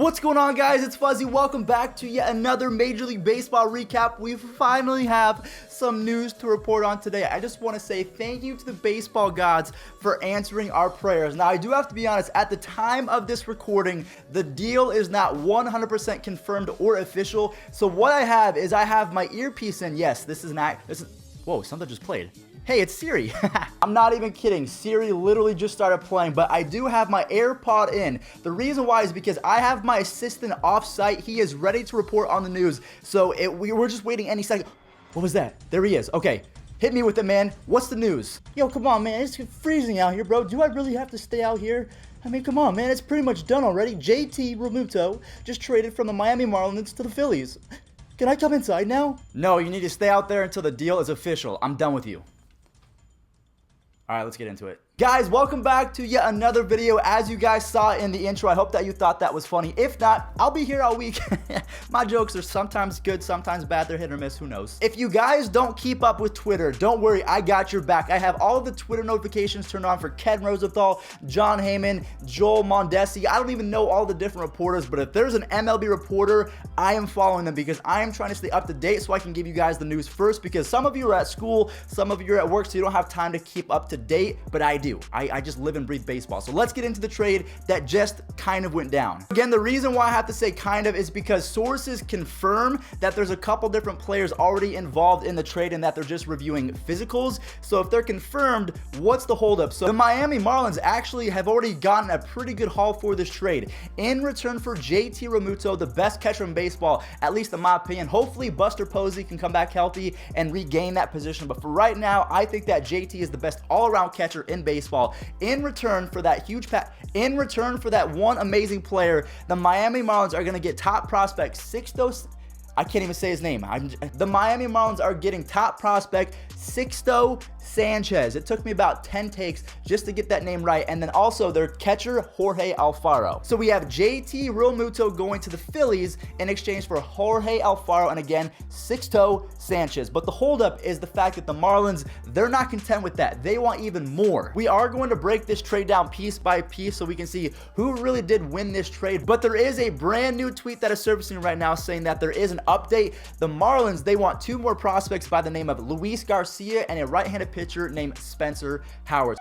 What's going on, guys? It's Fuzzy. Welcome back to yet another Major League Baseball recap. We finally have some news to report on today. I just want to say thank you to the baseball gods for answering our prayers. Now, I do have to be honest, at the time of this recording, the deal is not 100% confirmed or official. So what I have my earpiece in. Yes, whoa, something just played. Hey, it's Siri. I'm not even kidding. Siri literally just started playing, but I do have my AirPod in. The reason why is because I have my assistant off-site. He is ready to report on the news. So we're just waiting any second. What was that? There he is. Okay. Hit me with it, man. What's the news? Yo, come on, man. It's freezing out here, bro. Do I really have to stay out here? I mean, come on, man. It's pretty much done already. JT Realmuto just traded from the Miami Marlins to the Phillies. Can I come inside now? No, you need to stay out there until the deal is official. I'm done with you. All right, let's get into it. Guys, welcome back to yet another video. As you guys saw in the intro, I hope that you thought that was funny. If not, I'll be here all week. My jokes are sometimes good, sometimes bad. They're hit or miss, who knows. If you guys don't keep up with Twitter, don't worry, I got your back. I have all of the Twitter notifications turned on for Ken Rosenthal, John Heyman, Joel Mondesi. I don't even know all the different reporters, but if there's an MLB reporter, I am following them because I am trying to stay up to date so I can give you guys the news first, because some of you are at school, some of you are at work, so you don't have time to keep up to date, but I do. I just live and breathe baseball. So let's get into the trade that just kind of went down. Again, the reason why I have to say kind of is because sources confirm that there's a couple different players already involved in the trade and that they're just reviewing physicals. So if they're confirmed, what's the holdup? So the Miami Marlins actually have already gotten a pretty good haul for this trade. In return for JT Realmuto, the best catcher in baseball, at least in my opinion. Hopefully Buster Posey can come back healthy and regain that position. But for right now, I think that JT is the best all-around catcher in baseball. In return for that in return for that one amazing player, the Miami Marlins are going to get top prospect I can't even say his name. The Miami Marlins are getting top prospect Sixto Sanchez. It took me about 10 takes just to get that name right. And then also their catcher, Jorge Alfaro. So we have JT Realmuto going to the Phillies in exchange for Jorge Alfaro and again, Sixto Sanchez. But the holdup is the fact that the Marlins, they're not content with that. They want even more. We are going to break this trade down piece by piece so we can see who really did win this trade. But there is a brand new tweet that is surfacing right now saying that there is an update. The Marlins, they want two more prospects by the name of Luis Garcia and a right-handed pitcher named Spencer Howard.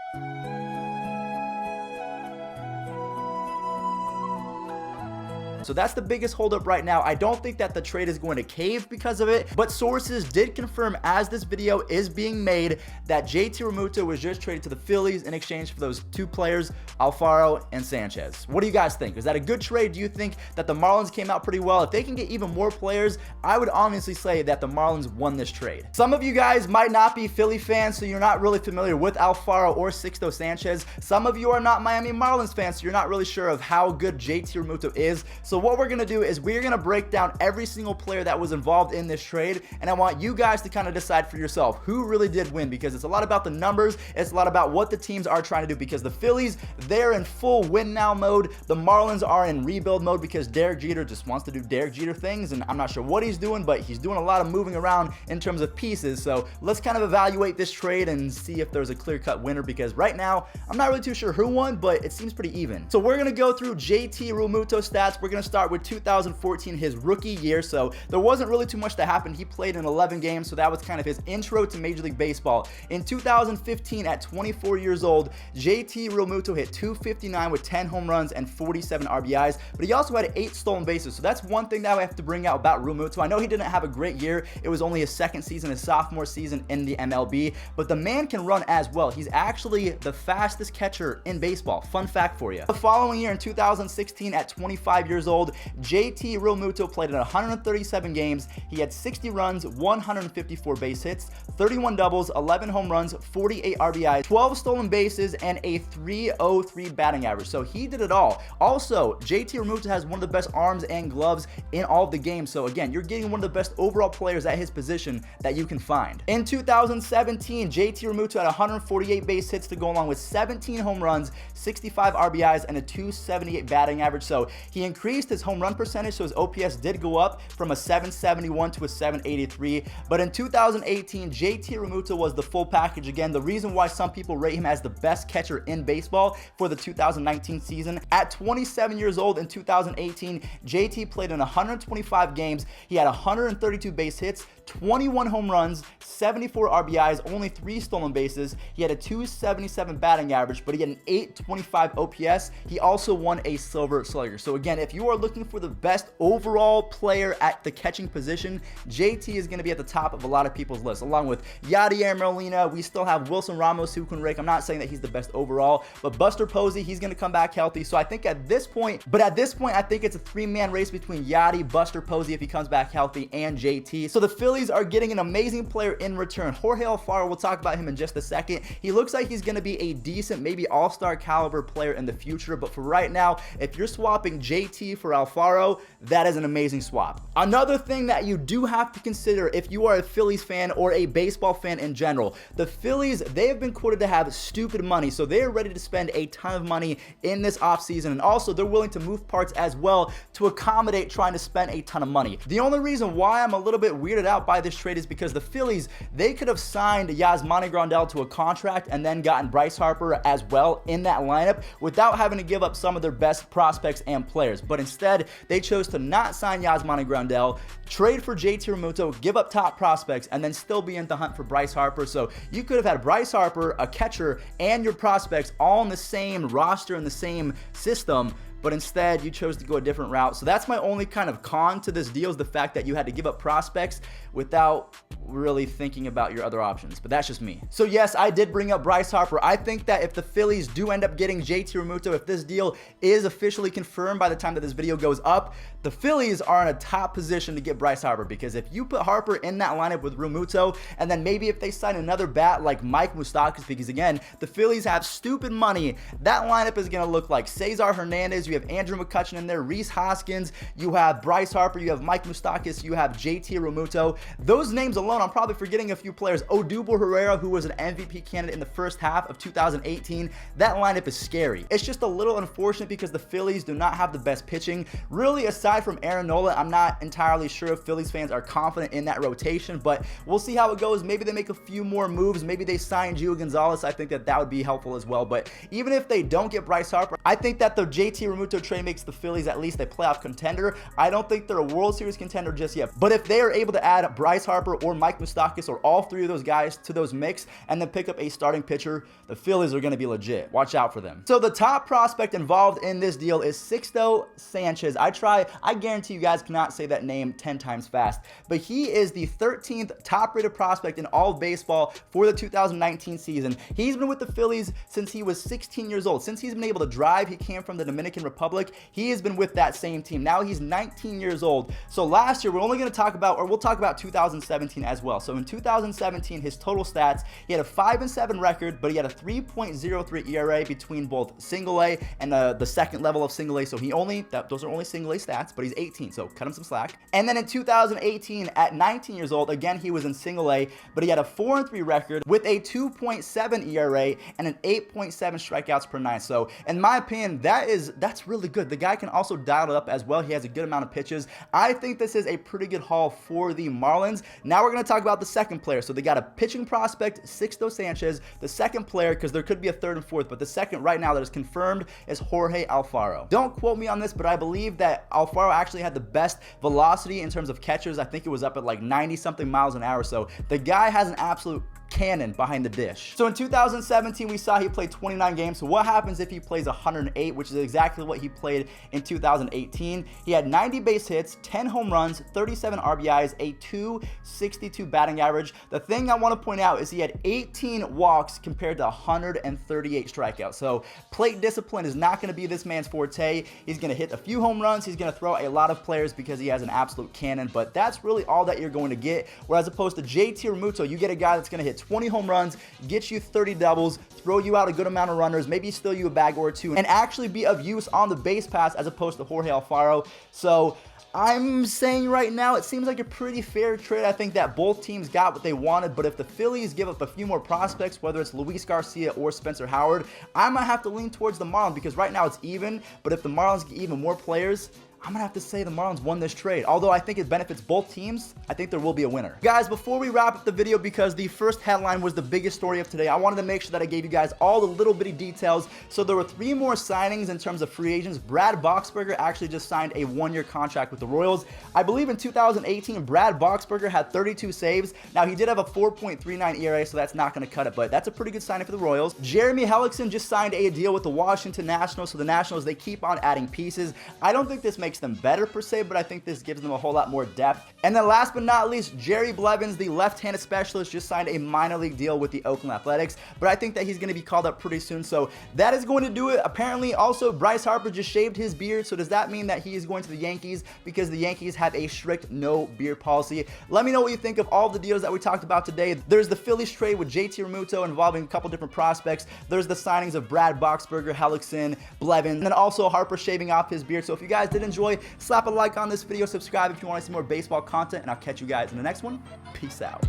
So that's the biggest holdup right now. I don't think that the trade is going to cave because of it, but sources did confirm as this video is being made that JT Realmuto was just traded to the Phillies in exchange for those two players, Alfaro and Sanchez. What do you guys think? Is that a good trade? Do you think that the Marlins came out pretty well? If they can get even more players, I would honestly say that the Marlins won this trade. Some of you guys might not be Philly fans, so you're not really familiar with Alfaro or Sixto Sanchez. Some of you are not Miami Marlins fans, so you're not really sure of how good JT Realmuto is. So what we're going to do is we're going to break down every single player that was involved in this trade, and I want you guys to kind of decide for yourself who really did win, because it's a lot about the numbers, it's a lot about what the teams are trying to do, because the Phillies, they're in full win now mode. The Marlins are in rebuild mode because Derek Jeter just wants to do Derek Jeter things, and I'm not sure what he's doing, but he's doing a lot of moving around in terms of pieces. So let's kind of evaluate this trade and see if there's a clear-cut winner, because right now I'm not really too sure who won, but it seems pretty even. So we're going to go through JT Realmuto stats. We're going to start with 2014, his rookie year. So there wasn't really too much that happened. He played in 11 games, so that was kind of his intro to Major League Baseball. In 2015, at 24 years old, JT Realmuto hit .259 with 10 home runs and 47 RBIs, but he also had 8 stolen bases. So that's one thing that I have to bring out about Realmuto. I know he didn't have a great year. It was only his second season, his sophomore season in the MLB, but the man can run as well. He's actually the fastest catcher in baseball. Fun fact for you. The following year in 2016, at 25 years old, JT Realmuto played in 137 games. He had 60 runs, 154 base hits, 31 doubles, 11 home runs, 48 RBIs, 12 stolen bases, and a .303 batting average. So he did it all. Also, JT Realmuto has one of the best arms and gloves in all of the games. So again, you're getting one of the best overall players at his position that you can find. In 2017, JT Realmuto had 148 base hits to go along with 17 home runs, 65 RBIs, and a .278 batting average. So he increased increased his home run percentage, so his OPS did go up from a 771 to a 783. But in 2018, JT Realmuto was the full package again. The reason why some people rate him as the best catcher in baseball for the 2019 season. At 27 years old in 2018, JT played in 125 games. He had 132 base hits, 21 home runs, 74 RBIs, only 3 stolen bases. He had a 277 batting average, but he had an 825 OPS. He also won a Silver Slugger. So again, if you are looking for the best overall player at the catching position, JT is going to be at the top of a lot of people's lists, along with Yadier Molina. We still have Wilson Ramos who can rake. I'm not saying that he's the best overall, but Buster Posey, he's going to come back healthy. So I think at this point, I think it's a 3-man race between Yadi, Buster Posey if he comes back healthy, and JT. So the Phillies are getting an amazing player in return. Jorge Alfaro, we'll talk about him in just a second. He looks like he's going to be a decent, maybe all-star caliber player in the future, but for right now, if you're swapping JT for Alfaro, that is an amazing swap. Another thing that you do have to consider if you are a Phillies fan or a baseball fan in general, the Phillies, they have been quoted to have stupid money, so they're ready to spend a ton of money in this offseason, and also they're willing to move parts as well to accommodate trying to spend a ton of money. The only reason why I'm a little bit weirded out by this trade is because the Phillies, they could have signed Yasmani Grandal to a contract and then gotten Bryce Harper as well in that lineup without having to give up some of their best prospects and players. But instead, they chose to not sign Yasmani Grandal, trade for JT Realmuto, give up top prospects, and then still be in the hunt for Bryce Harper. So you could have had Bryce Harper, a catcher, and your prospects all in the same roster, in the same system, but instead you chose to go a different route. So that's my only kind of con to this deal, is the fact that you had to give up prospects without really thinking about your other options, but that's just me. So yes, I did bring up Bryce Harper. I think that if the Phillies do end up getting JT Realmuto, if this deal is officially confirmed by the time that this video goes up, the Phillies are in a top position to get Bryce Harper, because if you put Harper in that lineup with Realmuto, and then maybe if they sign another bat like Mike Moustakas, because again, the Phillies have stupid money, that lineup is going to look like Cesar Hernandez, you have Andrew McCutchen in there, Rhys Hoskins, you have Bryce Harper, you have Mike Moustakas, you have JT Realmuto. Those names alone, I'm probably forgetting a few players. Odubel Herrera, who was an MVP candidate in the first half of 2018. That lineup is scary. It's just a little unfortunate because the Phillies do not have the best pitching. Really, aside from Aaron Nola, I'm not entirely sure if Phillies fans are confident in that rotation, but we'll see how it goes. Maybe they make a few more moves. Maybe they sign Gio Gonzalez. I think that that would be helpful as well. But even if they don't get Bryce Harper, I think that the JT Realmuto trade makes the Phillies at least a playoff contender. I don't think they're a World Series contender just yet, but if they are able to add Bryce Harper or Mike Moustakas or all three of those guys to those mix and then pick up a starting pitcher, the Phillies are going to be legit. Watch out for them. So the top prospect involved in this deal is Sixto Sanchez. I guarantee you guys cannot say that name 10 times fast, but he is the 13th top rated prospect in all of baseball for the 2019 season. He's been with the Phillies since he was 16 years old. Since he's been able to drive, he came from the Dominican Republic. He has been with that same team. Now he's 19 years old. So last year, we're only going to talk about, or we'll talk about 2017 as well. So in 2017, his total stats, he had a 5-7 record, but he had a 3.03 ERA between both single A and the second level of single A. So those are only single A stats, but he's 18, so cut him some slack. And then in 2018, at 19 years old, again, he was in single A, but he had a 4-3 record with a 2.7 ERA and an 8.7 strikeouts per nine. So in my opinion, that's really good. The guy can also dial it up as well. He has a good amount of pitches. I think this is a pretty good haul for the Marlins. Now we're going to talk about the second player. So they got a pitching prospect, Sixto Sanchez. The second player, because there could be a third and fourth, but the second right now that is confirmed is Jorge Alfaro. Don't quote me on this, but I believe that Alfaro actually had the best velocity in terms of catchers. I think it was up at like 90 something miles an hour. So the guy has an absolute cannon behind the dish. So in 2017, we saw he played 29 games. So what happens if he plays 108, which is exactly what he played in 2018? He had 90 base hits, 10 home runs, 37 RBIs, a 262 batting average. The thing I want to point out is he had 18 walks compared to 138 strikeouts. So plate discipline is not going to be this man's forte. He's going to hit a few home runs. He's going to throw a lot of players because he has an absolute cannon, but that's really all that you're going to get. Whereas opposed to JT Realmuto, you get a guy that's going to hit 20 home runs, get you 30 doubles, throw you out a good amount of runners, maybe steal you a bag or two, and actually be of use on the base pass as opposed to Jorge Alfaro. So I'm saying right now, it seems like a pretty fair trade. I think that both teams got what they wanted, but if the Phillies give up a few more prospects, whether it's Luis Garcia or Spencer Howard, I might have to lean towards the Marlins because right now it's even, but if the Marlins get even more players, I'm going to have to say the Marlins won this trade. Although I think it benefits both teams, I think there will be a winner. Guys, before we wrap up the video, because the first headline was the biggest story of today, I wanted to make sure that I gave you guys all the little bitty details. So there were 3 more signings in terms of free agents. Brad Boxberger actually just signed a 1-year contract with the Royals. I believe in 2018, Brad Boxberger had 32 saves. Now, he did have a 4.39 ERA, so that's not going to cut it, but that's a pretty good signing for the Royals. Jeremy Hellickson just signed a deal with the Washington Nationals. So the Nationals, they keep on adding pieces. I don't think this makes them better per se, but I think this gives them a whole lot more depth. And then last but not least, Jerry Blevins, the left-handed specialist, just signed a minor league deal with the Oakland Athletics, but I think that he's going to be called up pretty soon. So that is going to do it. Apparently, also, Bryce Harper just shaved his beard. So does that mean that he is going to the Yankees? Because the Yankees have a strict no beard policy. Let me know what you think of all the deals that we talked about today. There's the Phillies trade with JT Realmuto involving a couple different prospects. There's the signings of Brad Boxberger, Hellickson, Blevins, and then also Harper shaving off his beard. So if you guys did enjoy, slap a like on this video, subscribe if you want to see more baseball content, and I'll catch you guys in the next one. Peace out.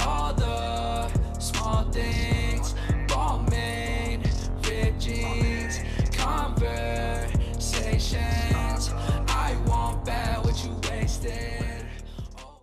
All the small things, ball main, ripped jeans, conversations,